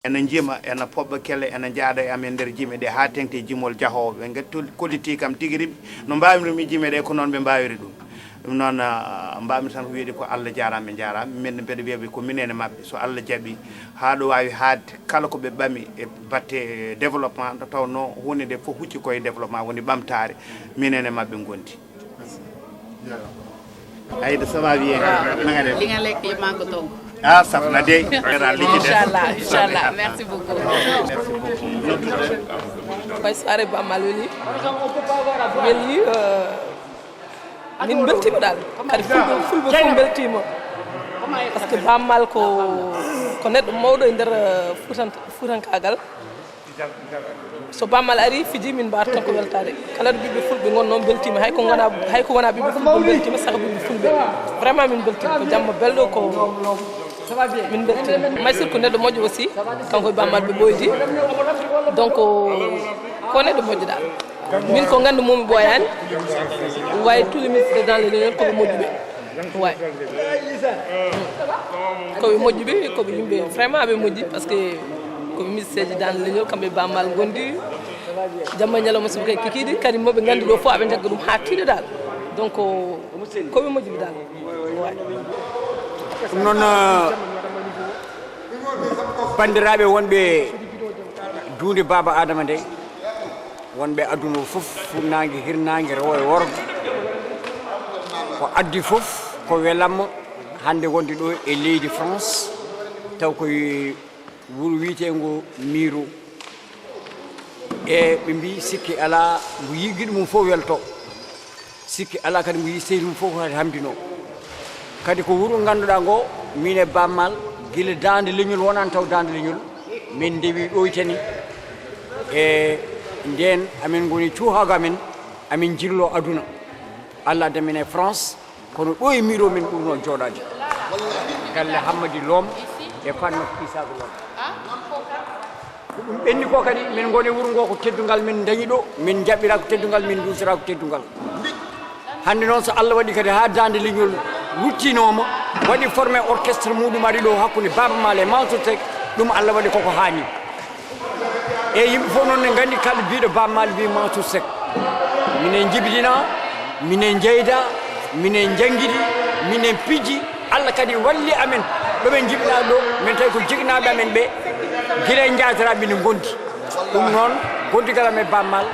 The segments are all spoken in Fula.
enen jima ena pobba kelle ena jaada e amen nder jime ɗe ha tengte jimol jahowo ɓe gettol kolliti kam tigi riɓe no mbawirumi jime ɗe ko noon ɓe mbawiri ɗum ɗum noon mbawmi tan ko wiide ko Allah jarama ɓe jarama min mbeɗa wiyaɓe ko minene mabɓe so Allah jaaɓi ha ɗo wawi haadde kala ko ɓe ɓami e batte développement ɗo tawno hunde nde fof hucci koye développement woni ɓamtare minene mabɓe gondi ayda ça va bien nagaɗe li nga lekk yëpp maa ngi ko togg. ah safna dey Inch'Allah, Inch'Allah. Merci beaucoup. Koye saare Bammal weli min beltima dal kadi fulɓe fof beltima par ce que Bammal ko neɗɗo mawɗo e nder fuutankagal so Bammal ari fiji min mbaata tan ko weltade kala ɗo ɓiɓɓe fulɓe gon noon beltima hay ko wona ɓiɓɓe fulɓe beltima saka ɓiɓɓe fulɓe vraiment min beltima ko jamma belɗo ko min beltima Maysir ko neɗɗo moƴƴo aussi kanko e Bammal ɓe ɓoydi donc ko neɗɗo moƴƴo dal min ko gandu momi ɓoyani wawi tous les ministres dans les réunions koɓe moƴƴuɓe way koɓe moƴƴuɓe koɓe yimɓe vraiment ɓe moƴƴi par ce que koɓe ministre ji dans les réunions kamɓe Bammal gondi jamma ñalawma suba kay kikiɗi kadi moɓe gandi ɗo fof aɓe jagga ɗum ha tiiɗo dal donc koɓe moƴƴuɓe dal way ɗum noon bandiraɓe wonɓe duunde Baba Adama nde wonɓe aduna fof funnague hirnague rewo e worgo ko addi fof ko welamma hande wonde ɗo e leydi France taw koye wuuro wiyetego Miro e ɓe mbi sikki ala mo yi guiɗo mum fof welto sikki ala kadi mo yi seydi mum fof kadi hamdino kadi ko wuuro ganduɗa ngo min e Bammal guila dande leñol wonani taw dande leñol min dewi ɗoytani e nden amin goni cuuhago amin jillo aduna Allah damin e France kono ɗo e Miro min ɓurno jooɗade galle Hammadi Loom e Fanno Isago Loom ko ɗum ɓenni ko kadi min goni wuuro ngo ko teddugal min dañi ɗo min jaɓɓira ko teddugal min dusira ko teddugal hande noon so Allah waɗi kadi ha dande leñol ruttinoma waɗi formé orchestre muɗum aɗi ɗo hakkude Baba Maal e Mansour Seck ɗum Allah waɗi koko hani e yimɓe fof noon ne gandi kala biɗo Baba Maal mbi Mansour Seck minen jibidina minen jeyda minen jangguidi minen pijji Allah kadi walli amen ɗoɓen jibina ɗo min tawi ko jignaɓe amen ɓe guila e jatiraɓe ne gondi ɗum noon gondigal amen Baba Maal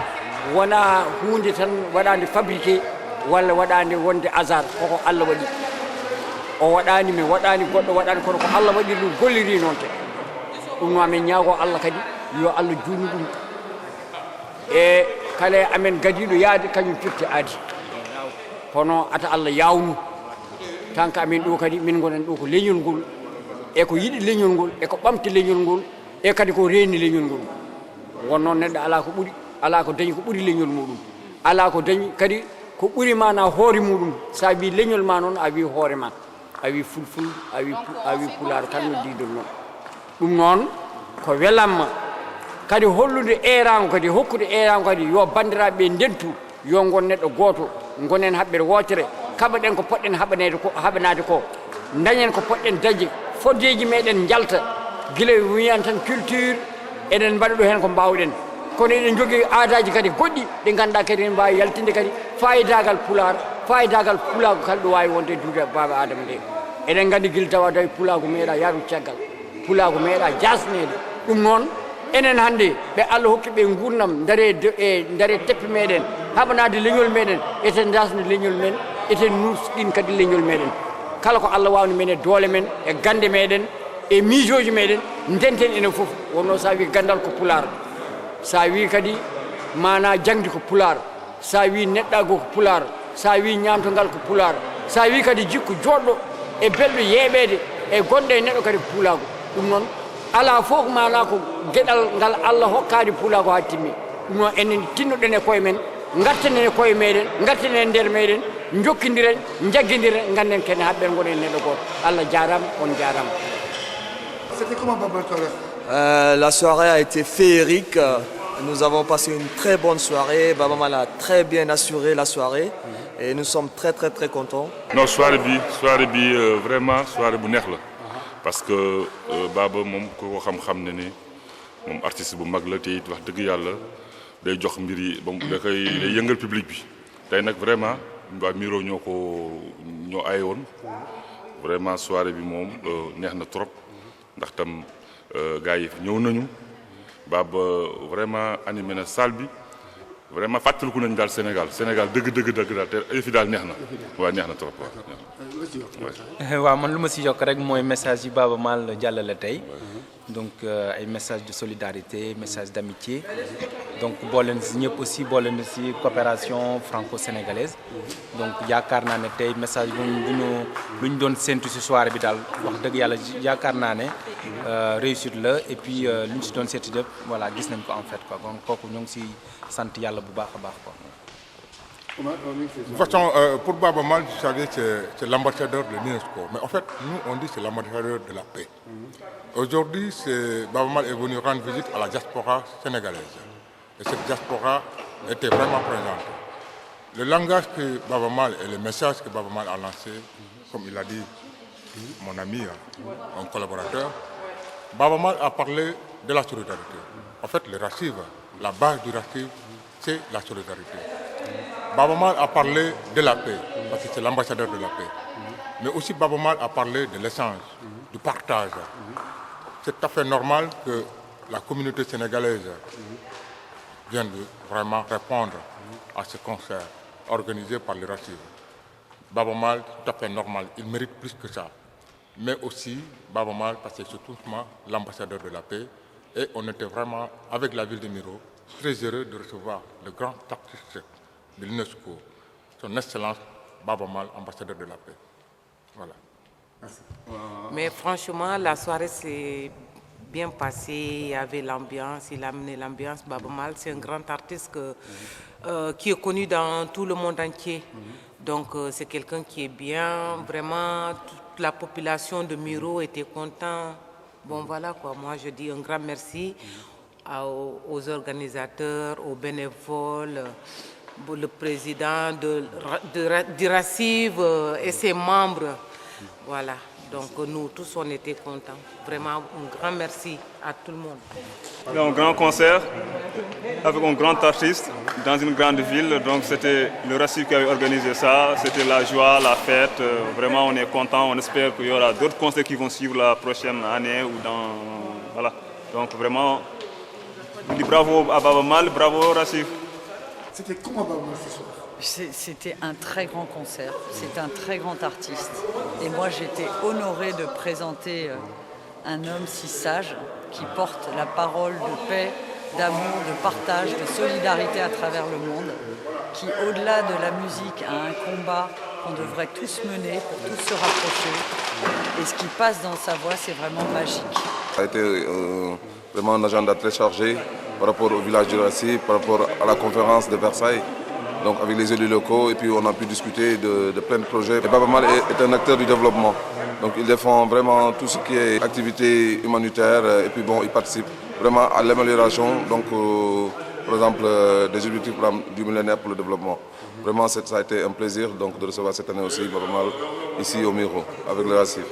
wona hunde tan waɗande fabriqué walla waɗande wonde hasard koko Allah waɗi o waɗani mi waɗani goɗɗo waɗani kono ko Allah waɗiri ɗum golliri noon te ɗum no amen ñaago Allah kadi yo Allah juutnu ɗum e kala amen gadiɗo yaade kañum firti aadi kono ata Allah yawnu tan ko amen ɗo kadi min gonen ɗo ko leñol ngol e ko yiɗi leñol ngol e ko ɓamti leñol ngol e kadi ko reeni leñol ngol won noon neɗɗo ala ko ɓuuri ala ko dañi ko ɓuuri leñol muɗum ala ko dañi kadi ko ɓuuri ma na hoore muɗum sa wi leñol ma noon a wi hoore ma a wi fulful a wi pulaar tan no didol noon ɗum noon ko welamma kadi hollude erago kadi hokkude erago kadi yo bandiraɓe ndentu yo gon neɗɗo goto gonen haɓɓere wotere kaɓaɗen ko poɗɗen haɓanade ko dañen ko poɗɗen dañde foddeji meɗen jalta guila wiyan tan culture eɗen mbaɗa ɗo hen ko mbawɗen kono eɗen jogui aadaji kadi goɗɗi ɗi ganduɗa kadi en mbawi yaltinde kadi fayidagal pulaar fayidagal pulago kala ɗo wawi wonde duude Baba Adama nde eɗen gandi guila tawa tawi pulago meeɗa yaru caggal pulago meeɗa jasnede ɗum noon enen hannde ɓe Allah hokki ɓe gurdam dare teppe meɗen haɓanade leñol meɗen eten dasde leñol men eten nusɗin kadi leñol meɗen kala ko Allah wawni men e doole men e gande meɗen e miijoji meɗen ndenten enen foof wonno sa wi gandal ko pulaar sa wi kadi mana jangdi ko pulaar sa wi neɗɗago ko pulaar sa wi ñamtogal ko pulaar sa wi kadi jikku joɗɗo e belɗo yeeɓede e gonɗo e neɗɗo kadi pulago ɗum noon ala fof mana ko gueɗal ngal Allah hokkade pulago ha timmi ɗum noon enen tinnoɗen e koye men gartanen e koye meɗen gartanen e nder meɗen jokkidiren jagguidiren ganden ken haɓɓen gonen neɗɗo goto Allah jarama on jarama. C'était comment Baba La soirée a été féerique. Nous avons passé une très bonne soirée. Baba Maal a très bien assuré la soirée et nous sommes très contents. Non, soirée bi vraiment soirée bu neex la parce que Baba moom ku ko xam-xam ne ni moom artiste bu mag la te it wax dëgg yàlla day jox mbir yi ba da koy day yëngal public bi tey nag vraiment waa Miro ñoo aye woon vraiment soirée bi moom neex na trop ndax tam gars yi ñëw nañu Baba vraiment animé na salle bi vraiment fàttaliku nañu daal Sénégal dëgg daal te yëf yi daal neex na waaw neex na trop waaw. waaw man lu ma si yokk rek mooy message yi Baaba Maal jàllale tey donc ay message de solidarité message d'amitié donc boole na si ñëpp aussi boole na si coopération franco-sénégalaise donc yaakaar naa ne tey message lu ñu doon séntu si soirée bi daal wax dëgg yàlla yaakaar naa ne réussite la et puis lu ñu si doon seeti yëpp voilà gis nañ ko en fait quoi donc kooku ñoo ngi si sant yàlla bu baax a baax quoi. De toute façon, pour Baaba Maal, vous savez, c'est l'ambassadeur de l'UNESCO. Mais en fait, nous, on dit que c'est l'ambassadeur de la paix. Aujourd'hui, Baaba Maal est venu rendre visite à la diaspora sénégalaise. Et cette diaspora était vraiment présente. Le langage que Baaba Maal et le message que Baaba Maal a lancé, comme il a dit mon ami, mon collaborateur, Baaba Maal a parlé de la solidarité. En fait, le racisme, la base du racisme, c'est la solidarité. Baaba Maal a parlé de la paix, parce que c'est l'ambassadeur de la paix. Mais aussi Baaba Maal a parlé de l'échange, du partage. C'est tout à fait normal que la communauté sénégalaise vienne vraiment répondre à ce concert organisé par le racisme. Baaba Maal, c'est tout à fait normal, il mérite plus que ça. Mais aussi Baaba Maal, parce que c'est tout simplement l'ambassadeur de la paix. Et on était vraiment, avec la ville de Miro, très heureux de recevoir le grand artiste de l'UNESCO, son Excellence Baaba Maal, ambassadeur de la paix. Voilà. Merci. Mais franchement, la soirée s'est bien passée, il y avait l'ambiance, il a amené l'ambiance. Baaba Maal, c'est un grand artiste qui est connu dans tout le monde entier. Donc c'est quelqu'un qui est bien, vraiment, toute la population de Miro était contente. Bon voilà quoi, moi je dis un grand merci aux organisateurs, aux bénévoles, le président du RACIV et ses membres. Voilà, donc nous tous on était contents. Vraiment un grand merci à tout le monde. Un grand concert avec un grand artiste dans une grande ville. Donc c'était le RACIV qui avait organisé ça. C'était la joie, la fête. Vraiment on est content. On espère qu'il y aura d'autres concerts qui vont suivre la prochaine année ou dans... Voilà. Donc vraiment, je dis bravo à Baaba Maal, bravo au RACIV. C'était comment Baaba Maal ce soir? C'était un très grand concert, c'est un très grand artiste. Et moi j'étais honorée de présenter un homme si sage qui porte la parole de paix, d'amour, de partage, de solidarité à travers le monde, qui au-delà de la musique a un combat qu'on devrait tous mener pour tous se rapprocher. Et ce qui passe dans sa voix, c'est vraiment magique. Ça a été vraiment un agenda très chargé par rapport au village du RACIV, par rapport à la conférence de Versailles. Donc avec les élus locaux et puis on a pu discuter de plein de projets. Et Baaba Maal est un acteur du développement. Donc il défend vraiment tout ce qui est activité humanitaire et puis bon, il participe vraiment à l'amélioration donc par exemple des objectifs du millénaire pour le développement. Vraiment ça a été un plaisir donc de recevoir cette année aussi Baaba Maal ici au Miro avec le RACIV.